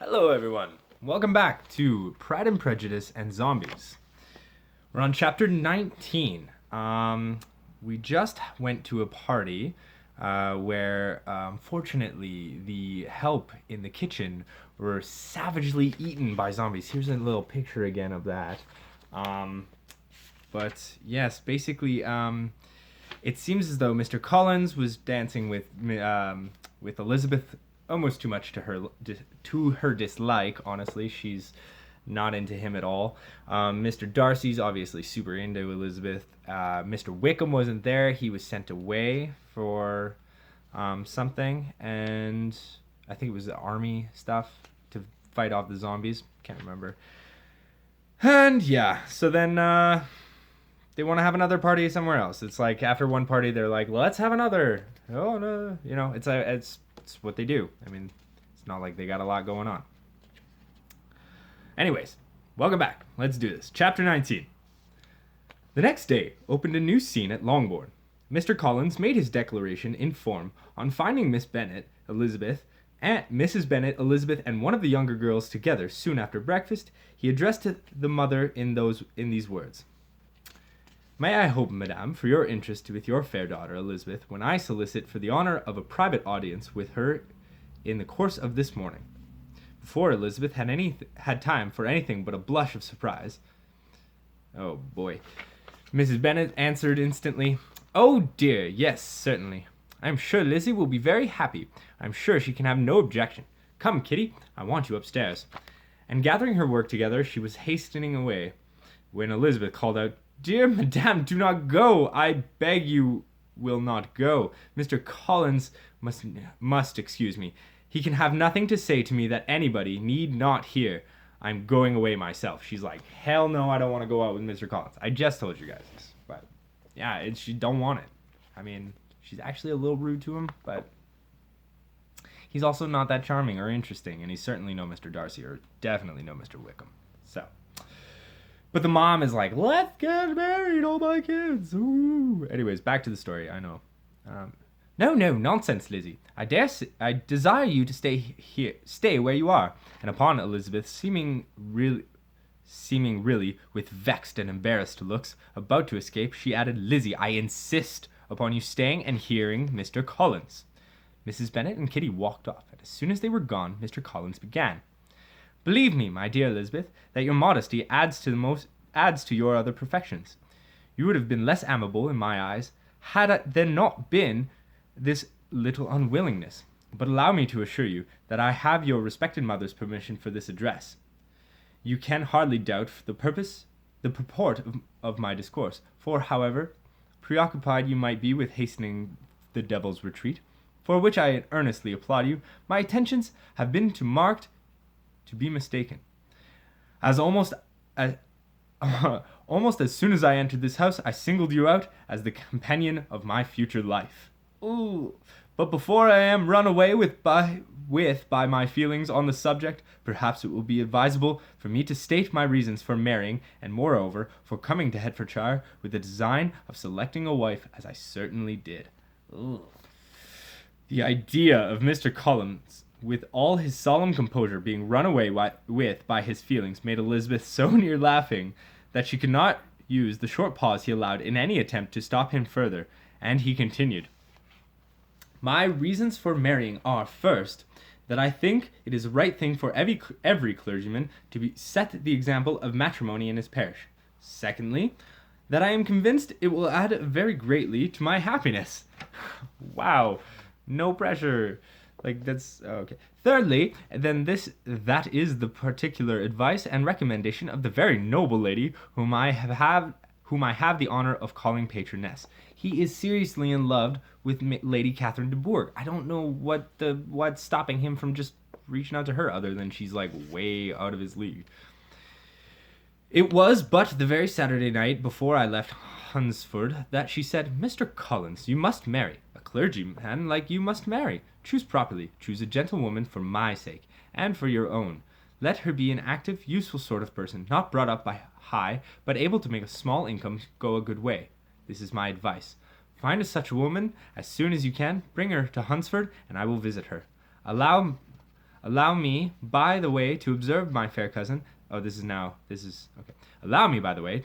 Hello, everyone. Welcome back to Pride and Prejudice and Zombies. We're on chapter 19. We just went to a party where, fortunately, the help in the kitchen were savagely eaten by zombies. Here's a little picture again of that. But yes, basically, it seems as though Mr. Collins was dancing with Elizabeth almost too much to her dislike. Honestly, she's not into him at all. Mr. Darcy's obviously super into Elizabeth. Mr. Wickham wasn't there. He was sent away for something, and I think it was the army stuff to fight off the zombies. Can't remember. And yeah, so then they want to have another party somewhere else. It's like after one party, they're like, "Let's have another." Oh no, it's what they do. I mean, it's not like they got a lot going on. Anyways, welcome back. Let's do this. Chapter 19. The next day opened a new scene at Longbourn. Mr. Collins made his declaration in form on finding Mrs. Bennet, Elizabeth, and one of the younger girls together soon after breakfast. He addressed to the mother in these words. May I hope, madame, for your interest with your fair daughter, Elizabeth, when I solicit for the honour of a private audience with her in the course of this morning. Before Elizabeth had time for anything but a blush of surprise. Oh, boy. Mrs. Bennet answered instantly, Oh, dear, yes, certainly. I am sure Lizzie will be very happy. I am sure she can have no objection. Come, Kitty, I want you upstairs. And gathering her work together, she was hastening away, when Elizabeth called out, Dear madame, do not go. I beg you will not go. Mr. Collins must excuse me. He can have nothing to say to me that anybody need not hear. I'm going away myself. She's like, hell no, I don't want to go out with Mr. Collins. I just told you guys this. But yeah, she don't want it. I mean, she's actually a little rude to him, but he's also not that charming or interesting, and he's certainly no Mr. Darcy, or definitely no Mr. Wickham. So... But the mom is like, let's get married, all my kids. Ooh. Anyways, back to the story. I know. No, nonsense, Lizzie. I desire you to stay where you are. And upon Elizabeth, seeming really, with vexed and embarrassed looks, about to escape, she added, Lizzie, I insist upon you staying and hearing Mr. Collins. Mrs. Bennet and Kitty walked off, and as soon as they were gone, Mr. Collins began. Believe me, my dear Elizabeth, that your modesty adds to your other perfections. You would have been less amiable in my eyes had there not been this little unwillingness. But allow me to assure you that I have your respected mother's permission for this address. You can hardly doubt the purport of my discourse, for however preoccupied you might be with hastening the devil's retreat, for which I earnestly applaud you, my attentions have been to be mistaken. Almost as soon as I entered this house, I singled you out as the companion of my future life. Ooh. But before I am run away with by my feelings on the subject, perhaps it will be advisable for me to state my reasons for marrying, and moreover, for coming to Hertfordshire with the design of selecting a wife, as I certainly did. Ooh. The idea of Mr. Collins, with all his solemn composure, being run away with by his feelings, made Elizabeth so near laughing that she could not use the short pause he allowed in any attempt to stop him further, and he continued. My reasons for marrying are, first, that I think it is a right thing for every clergyman to set the example of matrimony in his parish. Secondly, that I am convinced it will add very greatly to my happiness. Wow, no pressure. Like, that's okay. Thirdly, then that is the particular advice and recommendation of the very noble lady whom I have the honor of calling patroness. He is seriously in love with Lady Catherine de Bourgh. I don't know what's stopping him from just reaching out to her, other than she's like way out of his league. It was but the very Saturday night before I left Hunsford that she said, Mr. Collins, you must marry. A clergyman like you must marry. Choose properly. Choose a gentlewoman for my sake, and for your own. Let her be an active, useful sort of person, not brought up by high, but able to make a small income go a good way. This is my advice. Find such a woman as soon as you can, bring her to Hunsford, and I will visit her. Allow Allow me, by the way, to observe, my fair cousin. Allow me, by the way,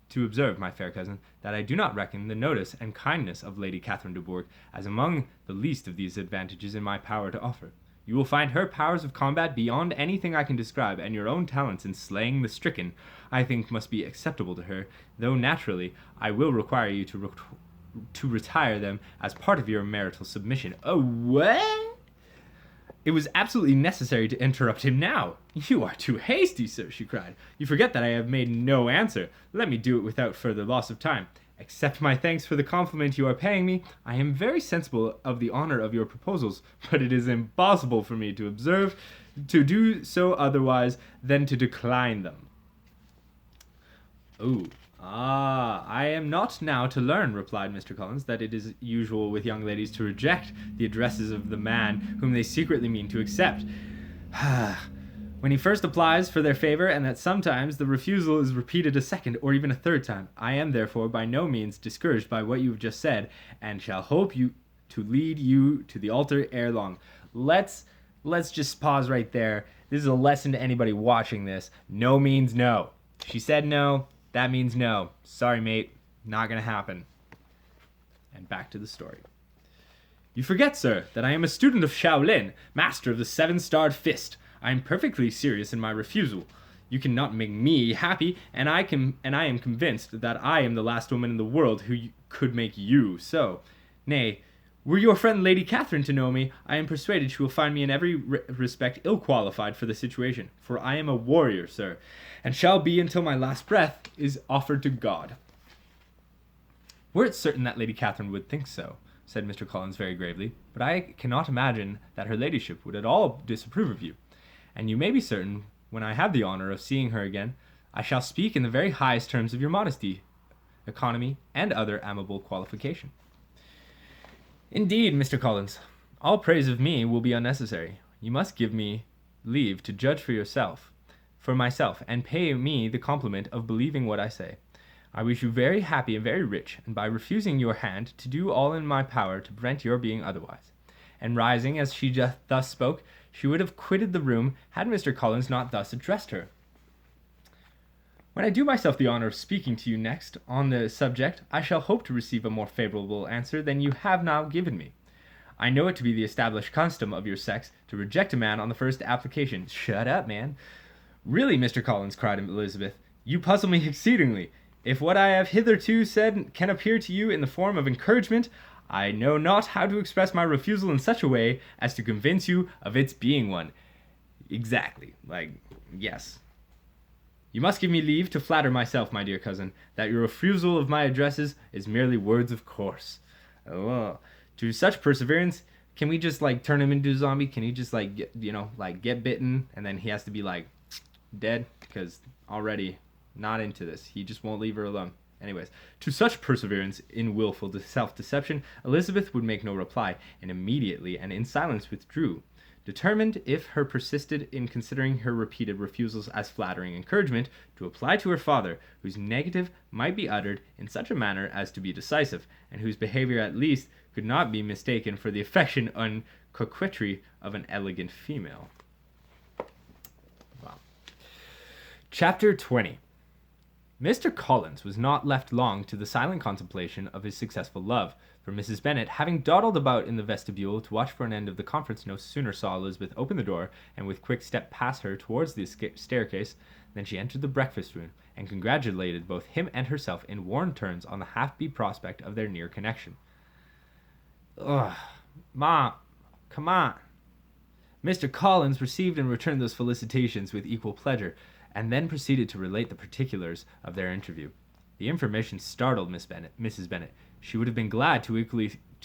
to observe, my fair cousin, that I do not reckon the notice and kindness of Lady Catherine de Bourgh as among the least of these advantages in my power to offer. You will find her powers of combat beyond anything I can describe, and your own talents in slaying the stricken, I think, must be acceptable to her, though naturally I will require you to retire them as part of your marital submission. Oh, what? It was absolutely necessary to interrupt him now. You are too hasty, sir, she cried. You forget that I have made no answer. Let me do it without further loss of time. Accept my thanks for the compliment you are paying me. I am very sensible of the honor of your proposals, but it is impossible for me to do so otherwise than to decline them. I am not now to learn, replied Mr. Collins, that it is usual with young ladies to reject the addresses of the man whom they secretly mean to accept, when he first applies for their favor, and that sometimes the refusal is repeated a second or even a third time. I am therefore by no means discouraged by what you have just said, and shall hope you to lead you to the altar ere long. Let's just pause right there. This is a lesson to anybody watching this. No means no. She said no. That means no. Sorry, mate. Not gonna happen. And back to the story. You forget, sir, that I am a student of Shaolin, master of the seven-starred fist. I am perfectly serious in my refusal. You cannot make me happy, and I am convinced that I am the last woman in the world who could make you so. Nay, were your friend Lady Catherine to know me, I am persuaded she will find me in every respect ill-qualified for the situation, for I am a warrior, sir, and shall be until my last breath is offered to God. Were it certain that Lady Catherine would think so, said Mr. Collins very gravely, but I cannot imagine that her ladyship would at all disapprove of you, and you may be certain, when I have the honour of seeing her again, I shall speak in the very highest terms of your modesty, economy, and other amiable qualification. Indeed, Mr. Collins, all praise of me will be unnecessary. You must give me leave to judge for myself, and pay me the compliment of believing what I say. I wish you very happy and very rich, and by refusing your hand, to do all in my power to prevent your being otherwise. And rising as she thus spoke, she would have quitted the room had Mr. Collins not thus addressed her. When I do myself the honour of speaking to you next on the subject, I shall hope to receive a more favourable answer than you have now given me. I know it to be the established custom of your sex to reject a man on the first application. Shut up, man. Really, Mr. Collins, cried Elizabeth, you puzzle me exceedingly. If what I have hitherto said can appear to you in the form of encouragement, I know not how to express my refusal in such a way as to convince you of its being one. Exactly. Yes. You must give me leave to flatter myself, my dear cousin, that your refusal of my addresses is merely words of course. To such perseverance, can we just turn him into a zombie? Can he just get bitten and then he has to be dead? Because already not into this. He just won't leave her alone. Anyways, to such perseverance in willful self-deception, Elizabeth would make no reply, and immediately and in silence withdrew, determined, if her persisted in considering her repeated refusals as flattering encouragement, to apply to her father, whose negative might be uttered in such a manner as to be decisive, and whose behaviour at least could not be mistaken for the affection and coquetry of an elegant female. Wow. Chapter 20. Mr. Collins was not left long to the silent contemplation of his successful love, for Mrs. Bennet, having dawdled about in the vestibule to watch for an end of the conference, no sooner saw Elizabeth open the door, and with quick step pass her towards the staircase, than she entered the breakfast room, and congratulated both him and herself in warm terms on the half-beat prospect of their near connection. Ugh, Ma, come on. Mr. Collins received and returned those felicitations with equal pleasure, and then proceeded to relate the particulars of their interview. The information startled Mrs. Bennet. She would have been glad to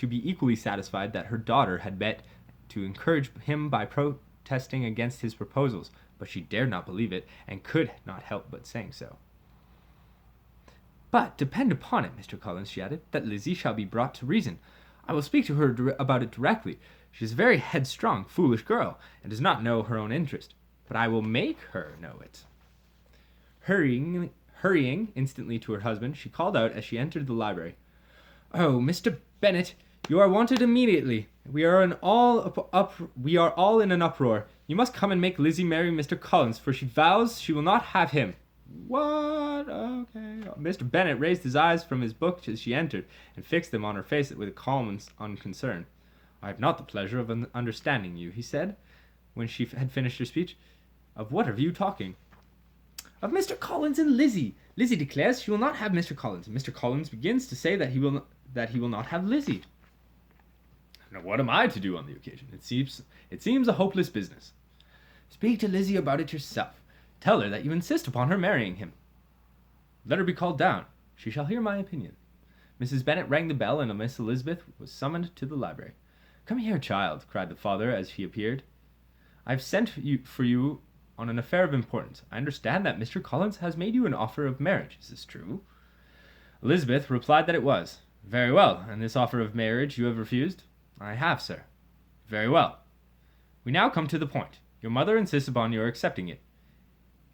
be equally satisfied that her daughter had met to encourage him by protesting against his proposals, but she dared not believe it, and could not help but saying so. But depend upon it, Mr. Collins, she added, that Lizzie shall be brought to reason. I will speak to her about it directly. She is a very headstrong, foolish girl, and does not know her own interest, but I will make her know it. Hurrying instantly to her husband, she called out as she entered the library, "Oh, Mr. Bennet, You are wanted immediately. We are all in an uproar. You must come and make Lizzie marry Mr. Collins, for she vows she will not have him. What? Okay. Mr. Bennet raised his eyes from his book as she entered, and fixed them on her face with calm unconcern. I have not the pleasure of understanding you, he said, when she had finished her speech. Of what are you talking? Of Mr. Collins and Lizzie. Lizzie declares she will not have Mr. Collins. Mr. Collins begins to say that he will not have Lizzie. Now, what am I to do on the occasion? It seems a hopeless business. Speak to Lizzie about it yourself. Tell her that you insist upon her marrying him. Let her be called down. She shall hear my opinion. Mrs. Bennet rang the bell, and Miss Elizabeth was summoned to the library. Come here, child, cried the father as he appeared. I have sent for you on an affair of importance. I understand that Mr. Collins has made you an offer of marriage. Is this true? Elizabeth replied that it was. Very well, and this offer of marriage you have refused? I have, sir. Very well. We now come to the point. Your mother insists upon your accepting it.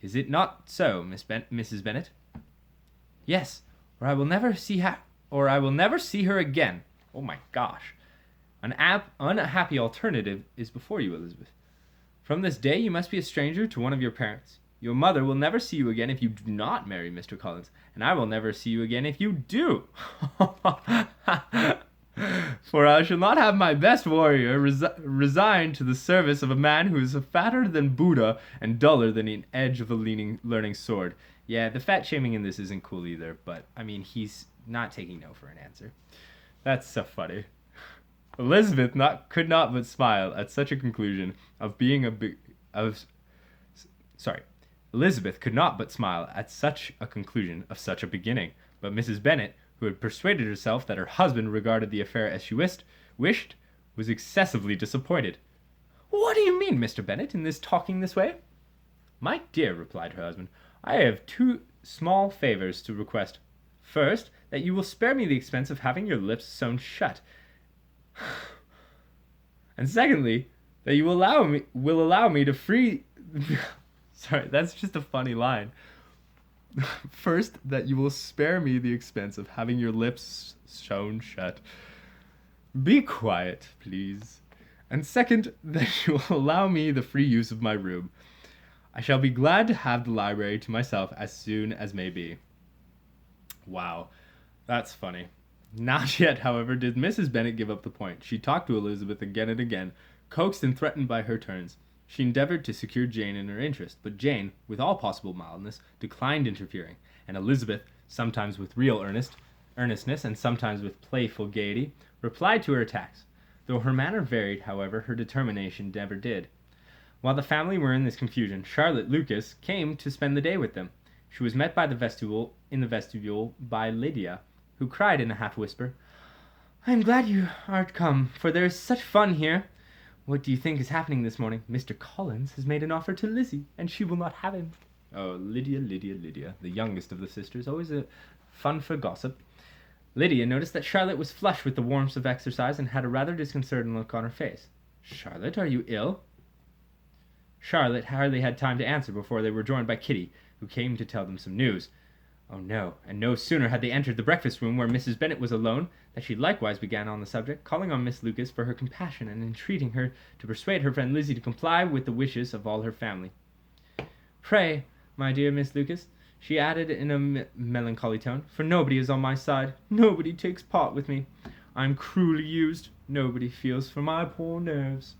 Is it not so, Mrs. Bennet? Yes, or I will never see her again. Oh my gosh. An unhappy alternative is before you, Elizabeth. From this day you must be a stranger to one of your parents. Your mother will never see you again if you do not marry Mr. Collins, and I will never see you again if you do. For I shall not have my best warrior resigned to the service of a man who is fatter than Buddha and duller than an edge of a learning sword. Yeah, the fat shaming in this isn't cool either, but, I mean, he's not taking no for an answer. That's so funny. Elizabeth could not but smile at such a conclusion Elizabeth could not but smile at such a conclusion of such a beginning, but Mrs. Bennet, who had persuaded herself that her husband regarded the affair as she wished, was excessively disappointed. What do you mean, Mr. Bennet, in talking this way? My dear, replied her husband, I have two small favours to request. First, that you will spare me the expense of having your lips sewn shut. And secondly, that you will allow me to free... Sorry, that's just a funny line. First, that you will spare me the expense of having your lips sewn shut. Be quiet, please. And second, that you will allow me the free use of my room. I shall be glad to have the library to myself as soon as may be. Wow, that's funny. Not yet, however, did Mrs. Bennet give up the point. She talked to Elizabeth again and again, coaxed and threatened by her turns. She endeavoured to secure Jane in her interest, but Jane, with all possible mildness, declined interfering, and Elizabeth, sometimes with real earnestness and sometimes with playful gaiety, replied to her attacks. Though her manner varied, however, her determination never did. While the family were in this confusion, Charlotte Lucas came to spend the day with them. She was met in the vestibule by Lydia, who cried in a half-whisper, I am glad you are come, for there is such fun here. What do you think is happening this morning? Mr. Collins has made an offer to Lizzie, and she will not have him. Oh, Lydia, the youngest of the sisters, always a fun for gossip. Lydia noticed that Charlotte was flushed with the warmth of exercise and had a rather disconcerting look on her face. Charlotte, are you ill? Charlotte hardly had time to answer before they were joined by Kitty, who came to tell them some news. Oh no, and no sooner had they entered the breakfast room where Mrs. Bennet was alone, that she likewise began on the subject, calling on Miss Lucas for her compassion and entreating her to persuade her friend Lizzie to comply with the wishes of all her family. Pray, my dear Miss Lucas, she added in a melancholy tone, for nobody is on my side, nobody takes part with me. I am cruelly used, nobody feels for my poor nerves.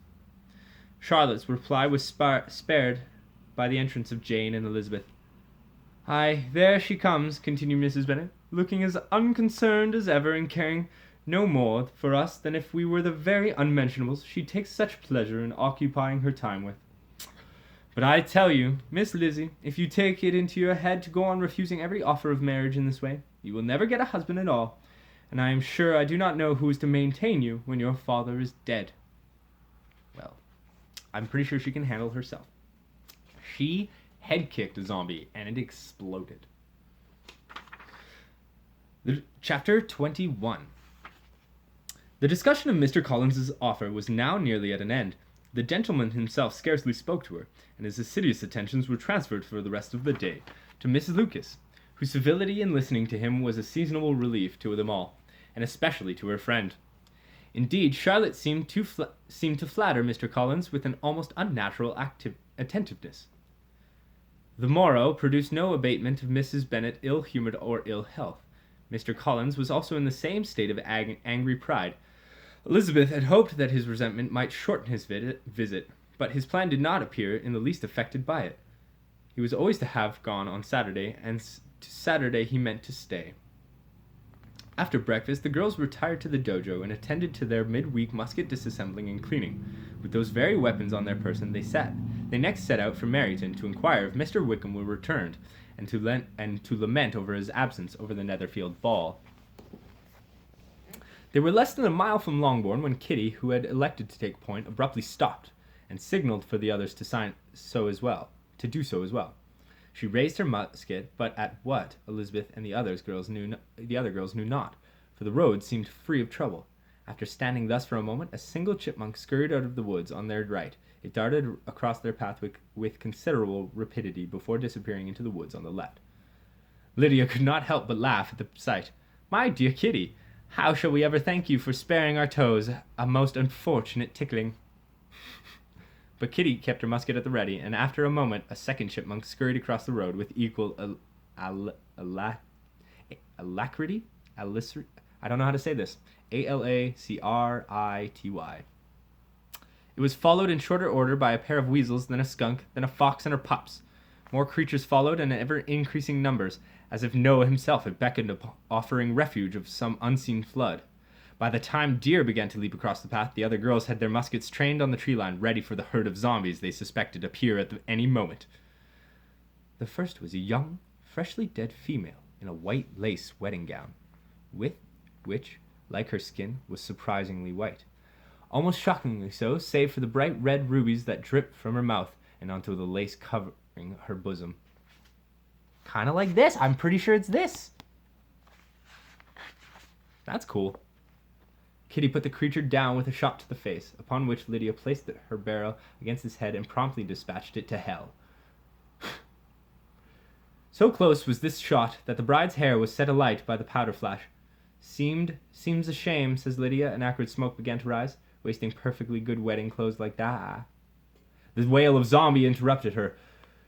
Charlotte's reply was spared by the entrance of Jane and Elizabeth. Aye, there she comes, continued Mrs. Bennet, looking as unconcerned as ever and caring no more for us than if we were the very unmentionables she takes such pleasure in occupying her time with. But I tell you, Miss Lizzie, if you take it into your head to go on refusing every offer of marriage in this way, you will never get a husband at all, and I am sure I do not know who is to maintain you when your father is dead. Well, I'm pretty sure she can handle herself. She head-kicked a zombie, and it exploded. Chapter 21. The discussion of Mr. Collins's offer was now nearly at an end. The gentleman himself scarcely spoke to her, and his assiduous attentions were transferred for the rest of the day to Mrs. Lucas, whose civility in listening to him was a seasonable relief to them all, and especially to her friend. Indeed, Charlotte seemed to flatter Mr. Collins with an almost unnatural attentiveness. The morrow produced no abatement of Mrs. Bennet's ill-humoured or ill health. Mr. Collins was also in the same state of angry pride. Elizabeth had hoped that his resentment might shorten his visit, but his plan did not appear in the least affected by it. He was always to have gone on Saturday, and to Saturday he meant to stay. After breakfast, the girls retired to the dojo and attended to their midweek musket disassembling and cleaning. With those very weapons on their person, they next set out for Meryton to inquire if Mr. Wickham were returned, and to lament over his absence over the Netherfield ball. They were less than a mile from Longbourn when Kitty, who had elected to take point, abruptly stopped, and signalled for the others to do so as well. She raised her musket, but at what Elizabeth and the other girls knew not, for the road seemed free of trouble. After standing thus for a moment, a single chipmunk scurried out of the woods on their right. It darted across their path with considerable rapidity before disappearing into the woods on the left. Lydia could not help but laugh at the sight. "My dear Kitty, how shall we ever thank you for sparing our toes a most unfortunate tickling?" But Kitty kept her musket at the ready, and after a moment a second chipmunk scurried across the road with equal alacrity. I don't know how to say this. Alacrity. It was followed in shorter order by a pair of weasels, then a skunk, then a fox and her pups. More creatures followed in ever-increasing numbers, as if Noah himself had beckoned, offering refuge of some unseen flood. By the time deer began to leap across the path, the other girls had their muskets trained on the tree line, ready for the herd of zombies they suspected appear at any moment. The first was a young, freshly dead female in a white lace wedding gown, which, like her skin, was surprisingly white. Almost shockingly so, save for the bright red rubies that dripped from her mouth and onto the lace covering her bosom. Kind of like this. I'm pretty sure it's this. That's cool. Kitty put the creature down with a shot to the face, upon which Lydia placed her barrel against his head and promptly dispatched it to hell. So close was this shot that the bride's hair was set alight by the powder flash. Seems a shame, says Lydia, and acrid smoke began to rise, wasting perfectly good wedding clothes like that. The wail of Zombie interrupted her.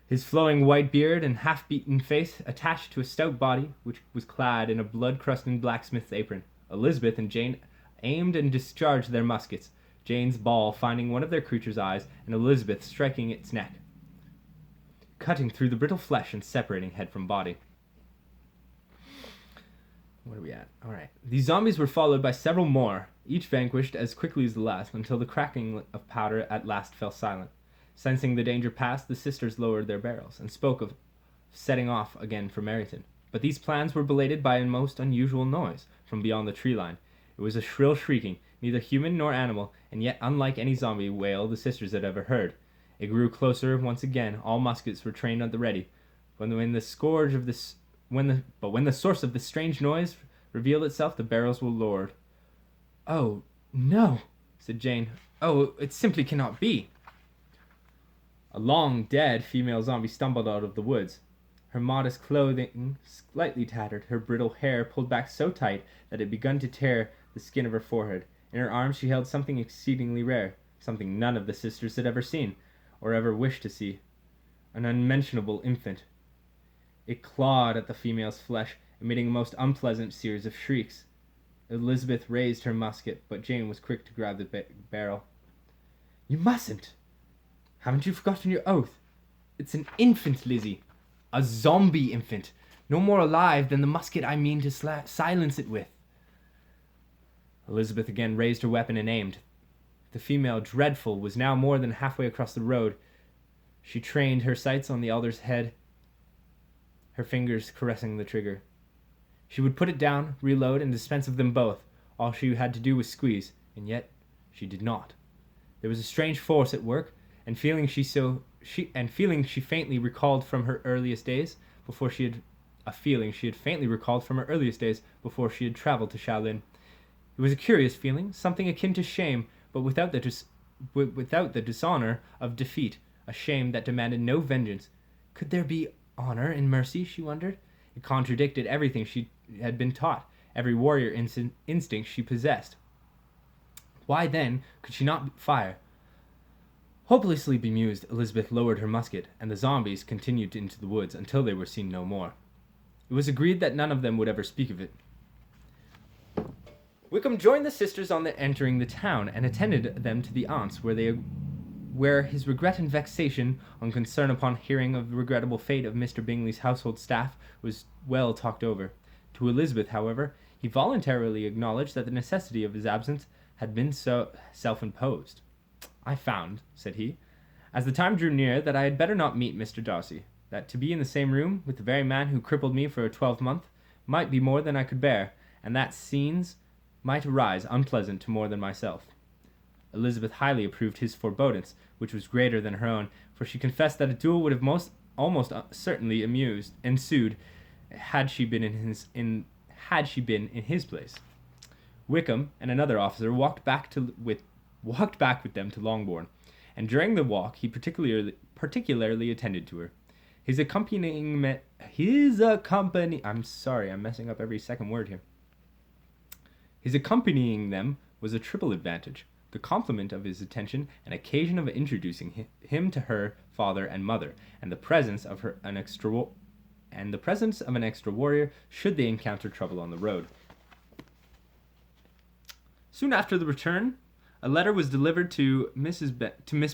His flowing white beard and half-beaten face attached to a stout body, which was clad in a blood-crusted blacksmith's apron. Elizabeth and Jane aimed and discharged their muskets, Jane's ball finding one of their creature's eyes, and Elizabeth striking its neck, cutting through the brittle flesh and separating head from body. What are we at? Alright. These zombies were followed by several more, each vanquished as quickly as the last, until the cracking of powder at last fell silent. Sensing the danger past, the sisters lowered their barrels, and spoke of setting off again for Meryton. But these plans were belated by a most unusual noise from beyond the tree line. It was a shrill shrieking, neither human nor animal, and yet unlike any zombie wail the sisters had ever heard. It grew closer once again. All muskets were trained at the ready. When the source of this strange noise revealed itself, the barrels were lowered. "Oh, no," said Jane. "Oh, it simply cannot be." A long dead female zombie stumbled out of the woods. Her modest clothing slightly tattered, her brittle hair pulled back so tight that it began to tear the skin of her forehead. In her arms she held something exceedingly rare, something none of the sisters had ever seen, or ever wished to see. An unmentionable infant. It clawed at the female's flesh, emitting a most unpleasant series of shrieks. Elizabeth raised her musket, but Jane was quick to grab the barrel. "You mustn't! Haven't you forgotten your oath? It's an infant, Lizzie. A zombie infant. No more alive than the musket I mean to silence it with." Elizabeth again raised her weapon and aimed. The female, dreadful, was now more than halfway across the road. She trained her sights on the elder's head, her fingers caressing the trigger. She would put it down, reload, and dispense of them both. All she had to do was squeeze, and yet she did not. There was a strange force at work, and feeling she faintly recalled from her earliest days before she had traveled to Shaolin. It was a curious feeling, something akin to shame, but without the dishonor of defeat, a shame that demanded no vengeance. Could there be honor in mercy, she wondered? It contradicted everything she had been taught, every warrior instinct she possessed. Why, then, could she not fire? Hopelessly bemused, Elizabeth lowered her musket, and the zombies continued into the woods until they were seen no more. It was agreed that none of them would ever speak of it. Wickham joined the sisters on entering the town, and attended them to the aunts, where his regret and vexation on concern upon hearing of the regrettable fate of Mr. Bingley's household staff was well talked over. To Elizabeth, however, he voluntarily acknowledged that the necessity of his absence had been so self-imposed. "I found," said he, "as the time drew near, that I had better not meet Mr. Darcy, that to be in the same room with the very man who crippled me for a 12-month might be more than I could bear, and that scenes might arise unpleasant to more than myself." Elizabeth highly approved his forebodance, which was greater than her own, for she confessed that a duel would have almost certainly ensued had she been in his place. Wickham and another officer walked back with them to Longbourn, and during the walk he particularly attended to her. His accompanying them was a triple advantage: the compliment of his attention, an occasion of introducing him to her father and mother, and the presence of an extra warrior should they encounter trouble on the road. Soon after the return, a letter was delivered to Miss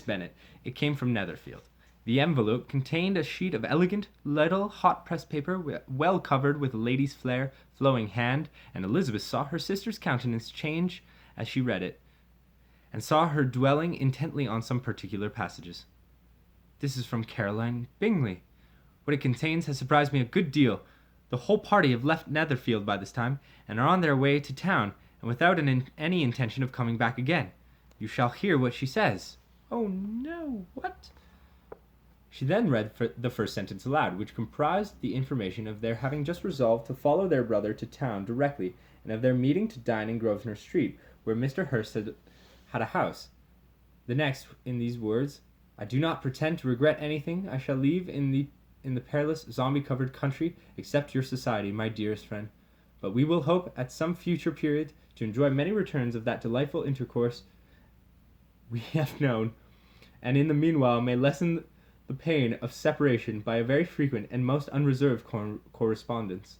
Bennet. It came from Netherfield. The envelope contained a sheet of elegant, little, hot-pressed paper, well covered with a lady's flowing hand, and Elizabeth saw her sister's countenance change as she read it, and saw her dwelling intently on some particular passages. "This is from Caroline Bingley. What it contains has surprised me a good deal. The whole party have left Netherfield by this time, and are on their way to town, and without any intention of coming back again. You shall hear what she says." "Oh, no, what?" She then read the first sentence aloud, which comprised the information of their having just resolved to follow their brother to town directly, and of their meeting to dine in Grosvenor Street, where Mr. Hurst had a house. The next, in these words: "I do not pretend to regret anything I shall leave in the perilous, zombie-covered country, except your society, my dearest friend. But we will hope, at some future period, to enjoy many returns of that delightful intercourse we have known, and in the meanwhile may lessen the pain of separation by a very frequent and most unreserved correspondence.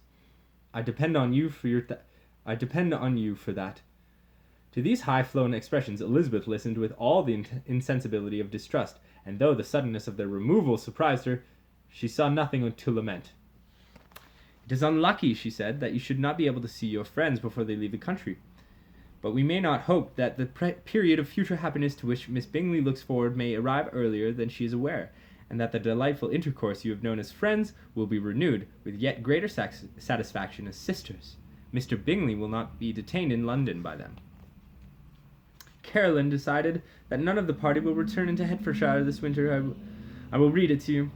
I depend on you for that." To these high-flown expressions Elizabeth listened with all the insensibility of distrust, and though the suddenness of their removal surprised her, she saw nothing to lament. "It is unlucky," she said, "that you should not be able to see your friends before they leave the country. But we may not hope that the period of future happiness to which Miss Bingley looks forward may arrive earlier than she is aware, and that the delightful intercourse you have known as friends will be renewed with yet greater satisfaction as sisters. Mr. Bingley will not be detained in London by them." Caroline decided that none of the party will return into Hertfordshire this winter. I will read it to you.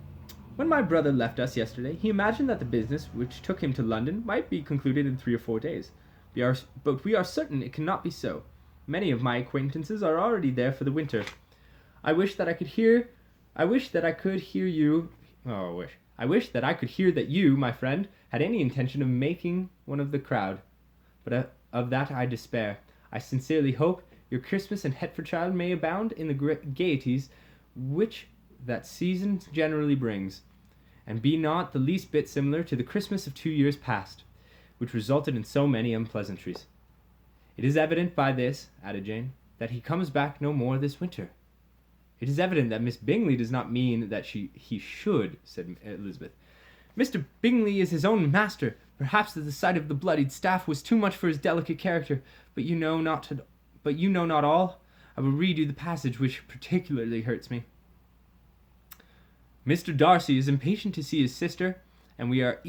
"When my brother left us yesterday, he imagined that the business which took him to London might be concluded in 3 or 4 days. But we are certain it cannot be so. Many of my acquaintances are already there for the winter. I wish that I could hear that you, my friend, had any intention of making one of the crowd. But of that I despair. I sincerely hope your Christmas in Hertfordshire may abound in the gaieties which that season generally brings, and be not the least bit similar to the Christmas of 2 years past, which resulted in so many unpleasantries. It is evident by this," added Jane, "that he comes back no more this winter." "It is evident that Miss Bingley does not mean that he should," said Elizabeth. "Mr. Bingley is his own master. Perhaps the sight of the bloodied staff was too much for his delicate character, but you know not all. I will read you the passage which particularly hurts me. Mr. Darcy is impatient to see his sister, and we are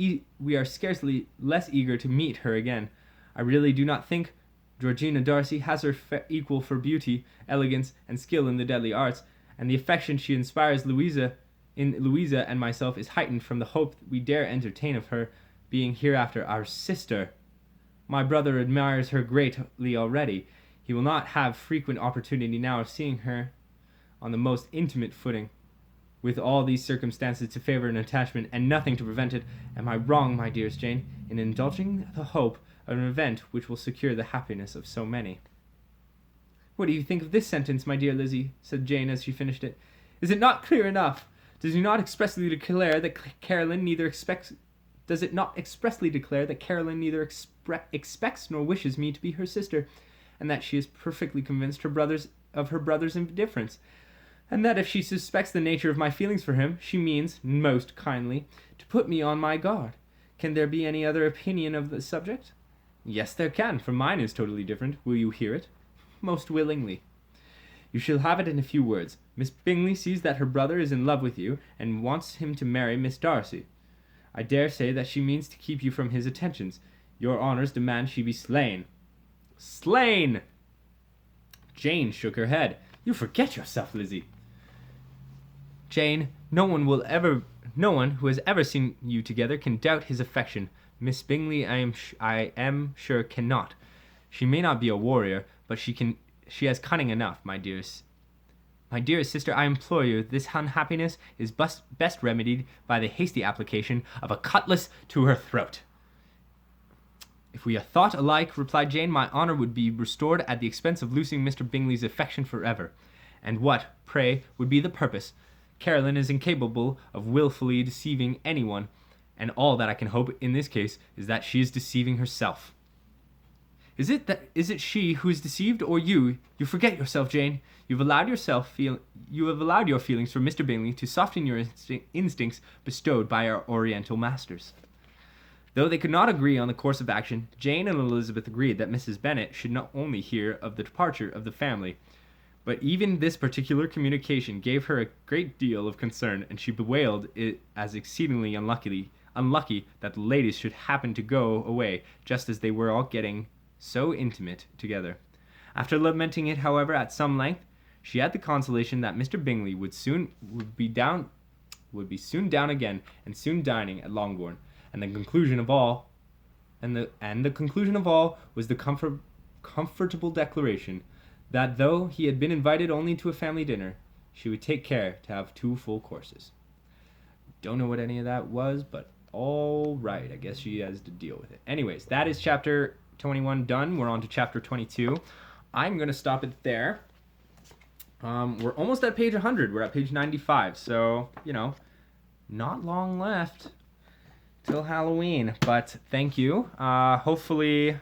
scarcely less eager to meet her again. I really do not think Georgina Darcy has her equal for beauty, elegance, and skill in the deadly arts, and the affection she inspires Louisa and myself is heightened from the hope we dare entertain of her being hereafter our sister. My brother admires her greatly already. He will not have frequent opportunity now of seeing her on the most intimate footing. With all these circumstances to favour an attachment, and nothing to prevent it, am I wrong, my dearest Jane, in indulging the hope of an event which will secure the happiness of so many?" What do you think of this sentence, my dear Lizzie? Said Jane as she finished it. Is it not clear enough? Does it not expressly declare that Caroline neither expects nor wishes me to be her sister, and that she is perfectly convinced of her brother's indifference, and that if she suspects the nature of my feelings for him, she means, most kindly, to put me on my guard? Can there be any other opinion of the subject? Yes, there can, for mine is totally different. Will you hear it? Most willingly. You shall have it in a few words. Miss Bingley sees that her brother is in love with you, and wants him to marry Miss Darcy. I dare say that she means to keep you from his attentions. Your honours demand she be slain. Slain! Jane shook her head. You forget yourself, Lizzie. Jane, no one who has ever seen you together can doubt his affection. Miss Bingley, I am sure, cannot. She may not be a warrior, but she has cunning enough, my dearest sister. I implore you, this unhappiness is best remedied by the hasty application of a cutlass to her throat. If we are thought alike, replied Jane, my honour would be restored at the expense of losing Mr. Bingley's affection forever. And what, pray, would be the purpose? Caroline is incapable of wilfully deceiving anyone, and all that I can hope in this case is that she is deceiving herself. Is it she who is deceived, or you? You forget yourself, Jane. You have allowed your feelings for Mr. Bingley to soften your instincts bestowed by our Oriental masters. Though they could not agree on the course of action, Jane and Elizabeth agreed that Mrs. Bennet should not only hear of the departure of the family, but even this particular communication gave her a great deal of concern, and she bewailed it as exceedingly unlucky that the ladies should happen to go away just as they were all getting so intimate together. After lamenting it, however, at some length, she had the consolation that Mr. Bingley would be soon down again, and soon dining at Longbourn, and the conclusion of all was the comfortable declaration that though he had been invited only to a family dinner, she would take care to have 2 full courses. Don't know what any of that was, but all right, I guess she has to deal with it. Anyways, that is chapter 21 done. We're on to chapter 22. I'm going to stop it there. We're almost at page 100. We're at page 95, so, not long left till Halloween, but thank you. Hopefully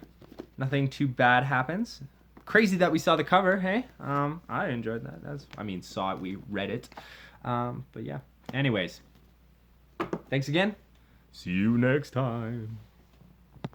nothing too bad happens. Crazy that we saw the cover, hey? I enjoyed that. Saw it, we read it. But yeah. Anyways, thanks again. See you next time.